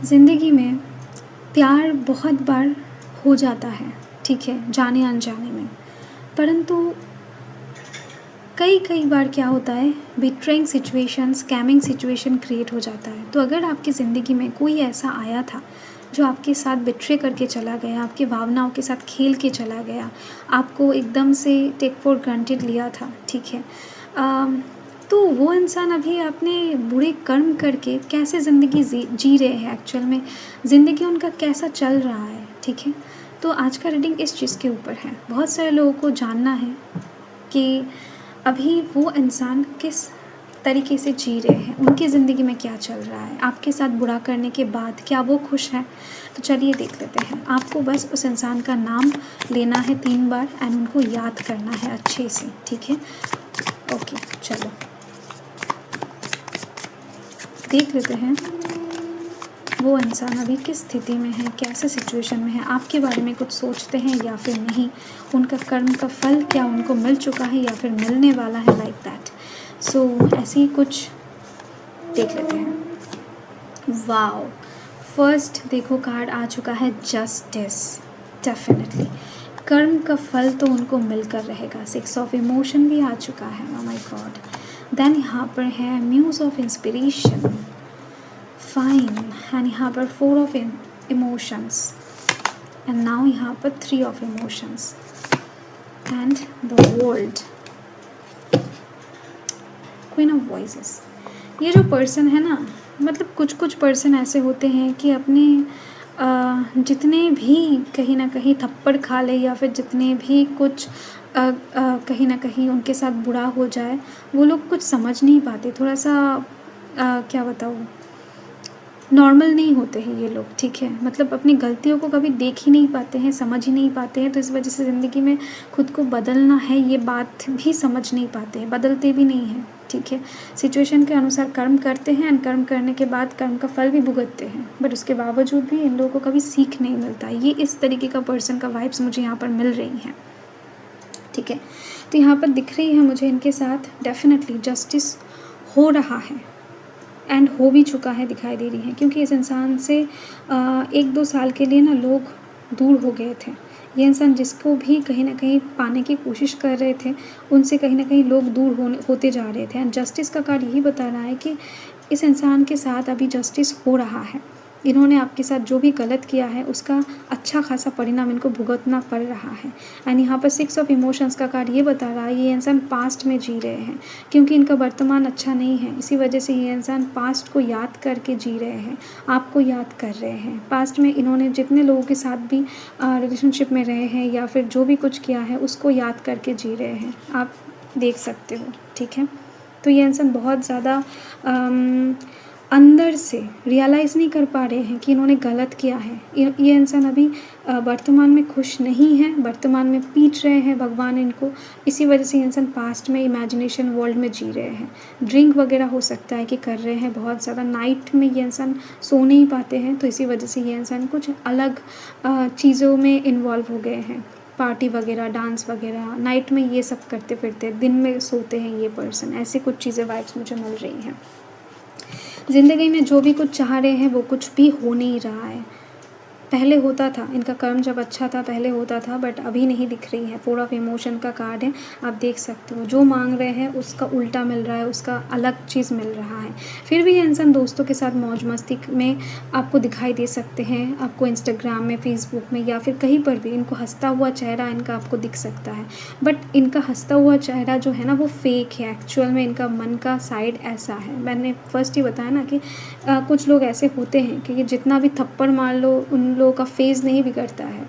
ज़िंदगी में प्यार बहुत बार हो जाता है, ठीक है, जाने अनजाने में। परंतु कई कई बार क्या होता है, betraying situation, scamming situation create हो जाता है। तो अगर आपकी ज़िंदगी में कोई ऐसा आया था जो आपके साथ बिट्रे करके चला गया, आपकी भावनाओं के साथ खेल के चला गया, आपको एकदम से टेक फॉर ग्रांटेड लिया था, ठीक है, अम, तो वो इंसान अभी अपने बुरे कर्म करके कैसे ज़िंदगी जी रहे हैं, एक्चुअल में ज़िंदगी उनका कैसा चल रहा है, ठीक है। तो आज का रीडिंग इस चीज़ के ऊपर है। बहुत सारे लोगों को जानना है कि अभी वो इंसान किस तरीके से जी रहे हैं, उनकी ज़िंदगी में क्या चल रहा है, आपके साथ बुरा करने के बाद क्या वो खुश हैं। तो चलिए देख लेते हैं। आपको बस उस इंसान का नाम लेना है 3 बार एंड उनको याद करना है अच्छे से, ठीक है। ओके, चलो देख लेते हैं वो इंसान अभी किस स्थिति में है, कैसे सिचुएशन में है, आपके बारे में कुछ सोचते हैं या फिर नहीं, उनका कर्म का फल क्या उनको मिल चुका है या फिर मिलने वाला है, लाइक दैट। सो ऐसे ही कुछ देख लेते हैं। वाओ, फर्स्ट देखो कार्ड आ चुका है जस्टिस। डेफिनेटली कर्म का फल तो उनको मिलकर रहेगा। 6 ऑफ इमोशन भी आ चुका है, ओह माय गॉड। देन यहाँ पर है muse of inspiration, fine, and यहाँ पर 4 ऑफ इमोशंस, एंड नाउ यहाँ पर 3 of emotions and the world, queen of voices. ये जो पर्सन है ना, मतलब कुछ कुछ पर्सन ऐसे होते हैं कि अपने जितने भी कहीं ना कहीं थप्पड़ खा ले या फिर जितने भी कुछ कहीं ना कहीं उनके साथ बुरा हो जाए, वो लोग कुछ समझ नहीं पाते, थोड़ा सा क्या बताऊँ, नॉर्मल नहीं होते हैं ये लोग, ठीक है। मतलब अपनी गलतियों को कभी देख ही नहीं पाते हैं, समझ ही नहीं पाते हैं। तो इस वजह से ज़िंदगी में खुद को बदलना है ये बात भी समझ नहीं पाते हैं, बदलते भी नहीं हैं, ठीक है। सिचुएशन के अनुसार कर्म करते हैं एंड कर्म करने के बाद कर्म का फल भी भुगतते हैं, बट उसके बावजूद भी इन लोगों को कभी सीख नहीं मिलता। ये इस तरीके का पर्सन का वाइब्स मुझे यहाँ पर मिल रही हैं, ठीक है। तो यहाँ पर दिख रही है मुझे इनके साथ डेफिनेटली जस्टिस हो रहा है एंड हो भी चुका है, दिखाई दे रही है, क्योंकि इस इंसान से 1-2 साल के लिए ना लोग दूर हो गए थे। ये इंसान जिसको भी कहीं ना कहीं पाने की कोशिश कर रहे थे, उनसे कहीं ना कहीं लोग दूर होते जा रहे थे। एंड जस्टिस का कार्ड यही बता रहा है कि इस इंसान के साथ अभी जस्टिस हो रहा है। इन्होंने आपके साथ जो भी गलत किया है उसका अच्छा खासा परिणाम इनको भुगतना पड़ रहा है। एंड यहाँ पर 6 ऑफ इमोशंस का कार्ड ये बता रहा है ये इंसान पास्ट में जी रहे हैं, क्योंकि इनका वर्तमान अच्छा नहीं है, इसी वजह से ये इंसान पास्ट को याद करके जी रहे हैं, आपको याद कर रहे हैं। पास्ट में इन्होंने जितने लोगों के साथ भी रिलेशनशिप में रहे हैं या फिर जो भी कुछ किया है उसको याद करके जी रहे हैं, आप देख सकते हो, ठीक है। तो ये इंसान बहुत ज़्यादा अंदर से रियलाइज़ नहीं कर पा रहे हैं कि इन्होंने गलत किया है। ये इंसान अभी वर्तमान में खुश नहीं है, वर्तमान में पीट रहे हैं भगवान इनको, इसी वजह से ये इंसान पास्ट में इमेजिनेशन वर्ल्ड में जी रहे हैं। ड्रिंक वगैरह हो सकता है कि कर रहे हैं बहुत ज़्यादा, नाइट में ये इंसान सो नहीं पाते हैं, तो इसी वजह से ये इंसान कुछ अलग चीज़ों में इन्वॉल्व हो गए हैं, पार्टी वगैरह, डांस वगैरह, नाइट में ये सब करते फिरते, दिन में सोते हैं ये पर्सन। ऐसी कुछ चीज़ें वाइब्स मुझे मिल रही हैं। ज़िंदगी में जो भी कुछ चाह रहे हैं वो कुछ भी हो नहीं रहा है। पहले होता था, इनका कर्म जब अच्छा था पहले होता था, बट अभी नहीं दिख रही है। 4 ऑफ इमोशन का कार्ड है, आप देख सकते हो जो मांग रहे हैं उसका उल्टा मिल रहा है, उसका अलग चीज़ मिल रहा है। फिर भी ये इंसान दोस्तों के साथ मौज मस्ती में आपको दिखाई दे सकते हैं, आपको इंस्टाग्राम में, फेसबुक में या फिर कहीं पर भी इनको हंसता हुआ चेहरा इनका आपको दिख सकता है। बट इनका हंसता हुआ चेहरा जो है ना वो फेक है, एक्चुअल में इनका मन का साइड ऐसा है। मैंने फर्स्ट ही बताया ना कि कुछ लोग ऐसे होते हैं कि ये जितना भी थप्पड़ मार लो उन लोगों का फेस नहीं बिगड़ता है,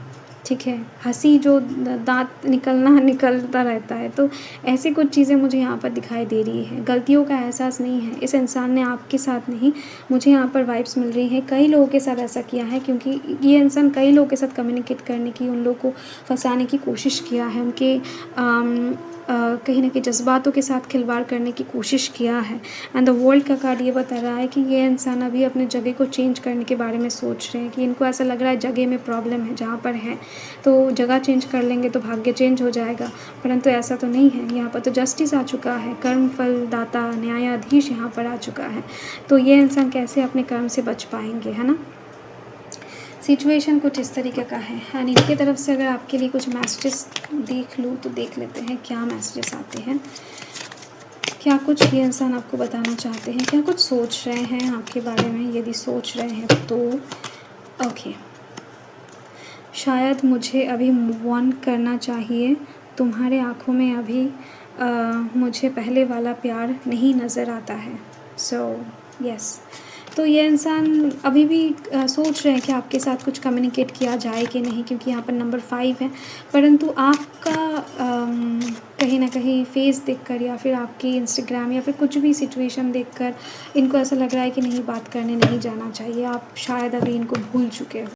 ठीक है। हंसी जो दांत निकलता रहता है। तो ऐसी कुछ चीज़ें मुझे यहाँ पर दिखाई दे रही है। गलतियों का एहसास नहीं है इस इंसान ने, आपके साथ नहीं, मुझे यहाँ पर वाइब्स मिल रही है कई लोगों के साथ ऐसा किया है, क्योंकि ये इंसान कई लोगों के साथ कम्युनिकेट करने की, उन लोगों को फंसाने की कोशिश किया है, उनके कहीं न कहीं जज़्बातों के साथ खिलवाड़ करने की कोशिश किया है। एंड द वर्ल्ड का कार्ड ये बता रहा है कि ये इंसान अभी अपनी जगह को चेंज करने के बारे में सोच रहे हैं कि इनको ऐसा लग रहा है जगह में प्रॉब्लम है जहाँ पर हैं, तो जगह चेंज कर लेंगे तो भाग्य चेंज हो जाएगा, परंतु ऐसा तो नहीं है। यहाँ पर तो जस्टिस आ चुका है, कर्म फल दाता न्यायाधीश यहाँ पर आ चुका है। तो ये इंसान कैसे अपने कर्म से बच पाएँगे, है ना? सिचुएशन कुछ इस तरीके का है एंड इनकी तरफ से अगर आपके लिए कुछ मैसेजेस देख लूँ तो देख लेते हैं क्या मैसेजेस आते हैं। क्या कुछ ये इंसान आपको बताना चाहते हैं, क्या कुछ सोच रहे हैं आपके बारे में? यदि सोच रहे हैं तो ओके, शायद मुझे अभी मूव ऑन करना चाहिए, तुम्हारे आँखों में अभी मुझे पहले वाला प्यार नहीं नज़र आता है। सो यस, तो ये इंसान अभी भी सोच रहे हैं कि आपके साथ कुछ कम्युनिकेट किया जाए कि नहीं, क्योंकि यहाँ पर नंबर 5 है, परंतु आपका कहीं न कहीं फेस देखकर या फिर आपकी इंस्टाग्राम या फिर कुछ भी सिचुएशन देखकर इनको ऐसा लग रहा है कि नहीं, बात करने नहीं जाना चाहिए, आप शायद अभी इनको भूल चुके हो।